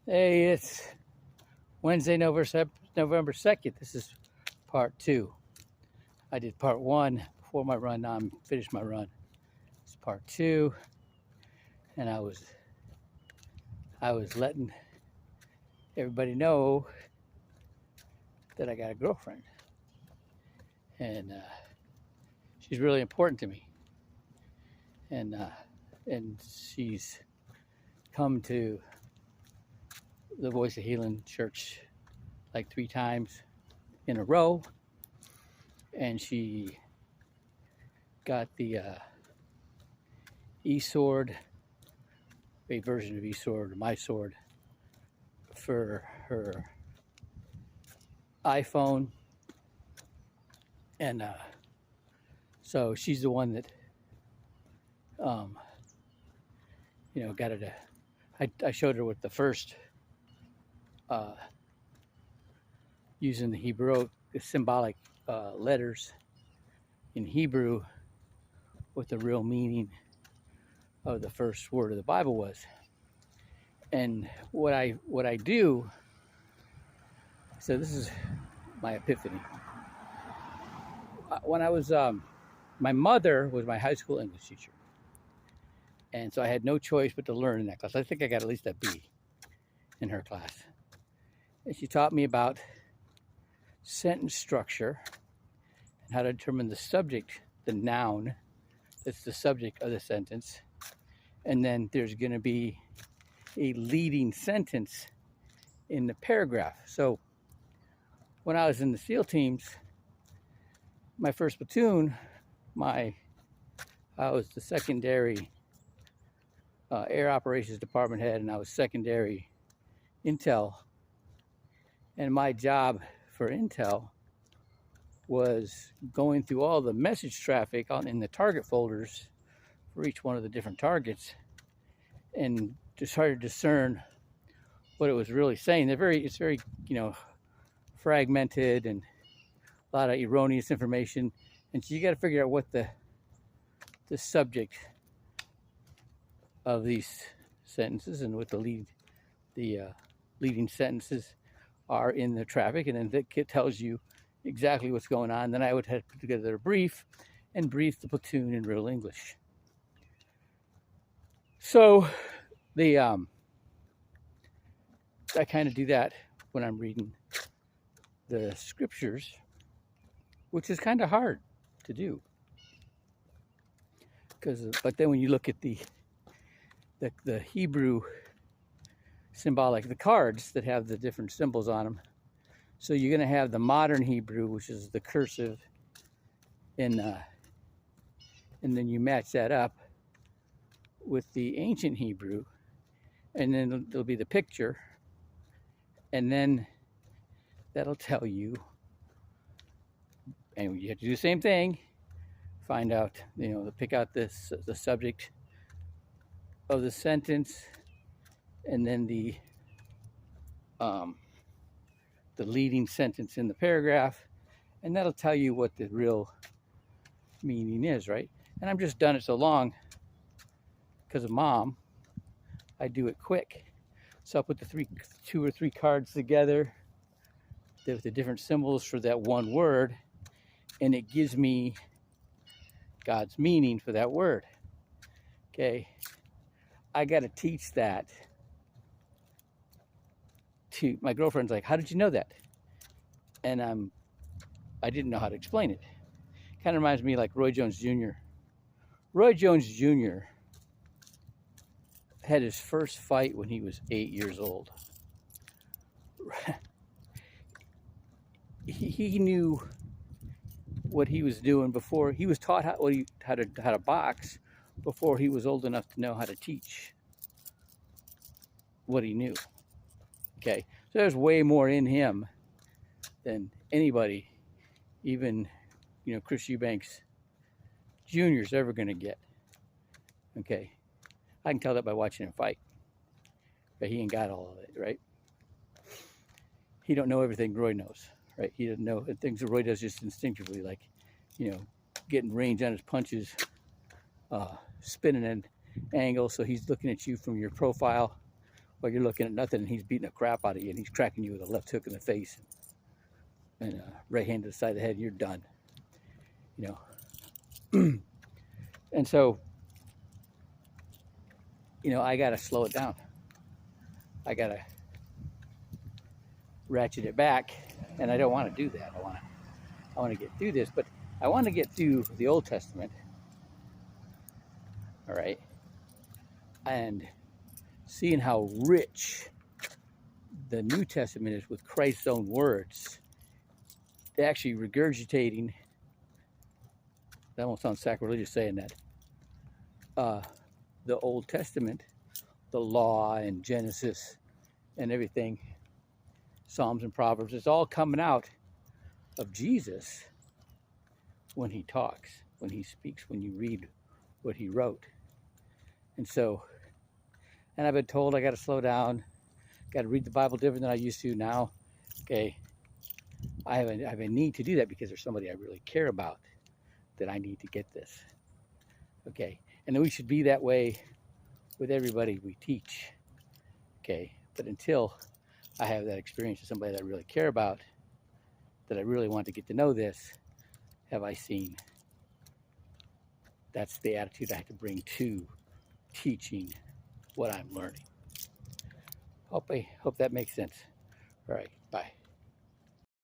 Hey, it's Wednesday, November 2nd. This is part two. I did part one before my run. Now I'm finished my run. It's part two, and I was letting everybody know that I got a girlfriend, and she's really important to me, and she's come to the Voice of Healing Church like 3 times in a row, and she got the e-sword, a version of e-sword, my sword, for her iPhone, and so she's the one that got it. I showed her with the first using the symbolic letters in Hebrew, what the real meaning of the first word of the Bible was. And what I do, so this is my epiphany. When I was, my mother was my high school English teacher. And so I had no choice but to learn in that class. I think I got at least a B in her class. And she taught me about sentence structure and how to determine the subject, the noun that's the subject of the sentence. And then there's going to be a leading sentence in the paragraph. So when I was in the SEAL teams, my first platoon, I was the secondary air operations department head, and I was secondary intel. And my job for intel was going through all the message traffic in the target folders for each one of the different targets, and to try to discern what it was really saying. It's very fragmented and a lot of erroneous information, and so you got to figure out what the subject of these sentences and what the leading sentences are in the traffic, and then that tells you exactly what's going on. Then I would have to put together a brief and brief the platoon in real English. So I kind of do that when I'm reading the scriptures, which is kind of hard to do. But then when you look at the Hebrew symbolic, the cards that have the different symbols on them, so you're going to have the modern Hebrew, which is the cursive, and then you match that up with the ancient Hebrew, and then there'll be the picture, and then that'll tell you, and you have to do the same thing, find out, pick out the subject of the sentence, and then the leading sentence in the paragraph, and that'll tell you what the real meaning is, right? And I've just done it so long because of Mom. I do it quick. So I'll put the 2 or 3 cards together with the different symbols for that one word, and it gives me God's meaning for that word. Okay, I got to teach that to my girlfriend's like, how did you know that? And I didn't know how to explain it. Kind of reminds me like Roy Jones Jr. Roy Jones Jr. had his first fight when he was 8 years old. He knew what he was doing before he was taught how to box, before he was old enough to know how to teach what he knew. Okay, so there's way more in him than anybody, even Chris Eubanks Jr. is ever going to get. Okay, I can tell that by watching him fight, but he ain't got all of it, right? He don't know everything Roy knows, right? He doesn't know things that Roy does just instinctively, like getting range on his punches, spinning an angle, so he's looking at you from your profile Well, you're looking at nothing, and he's beating the crap out of you, and he's cracking you with a left hook in the face and a right hand to the side of the head, and you're done. You know, and so, you know, I gotta slow it down. I gotta ratchet it back, and I don't want to do that. I want to get through this, but I want to get through the Old Testament, all right, and seeing how rich the New Testament is with Christ's own words. They're actually regurgitating, that won't sound sacrilegious saying that, the Old Testament, the law and Genesis and everything, Psalms and Proverbs, it's all coming out of Jesus when he talks, when he speaks, when you read what he wrote. And so, and I've been told I got to slow down, got to read the Bible different than I used to now. Okay, I have a need to do that because there's somebody I really care about that I need to get this. Okay, and we should be that way with everybody we teach. Okay, but until I have that experience with somebody that I really care about, that I really want to get to know this, have I seen? That's the attitude I have to bring to teaching what I'm learning. Hope that makes sense. All right, bye.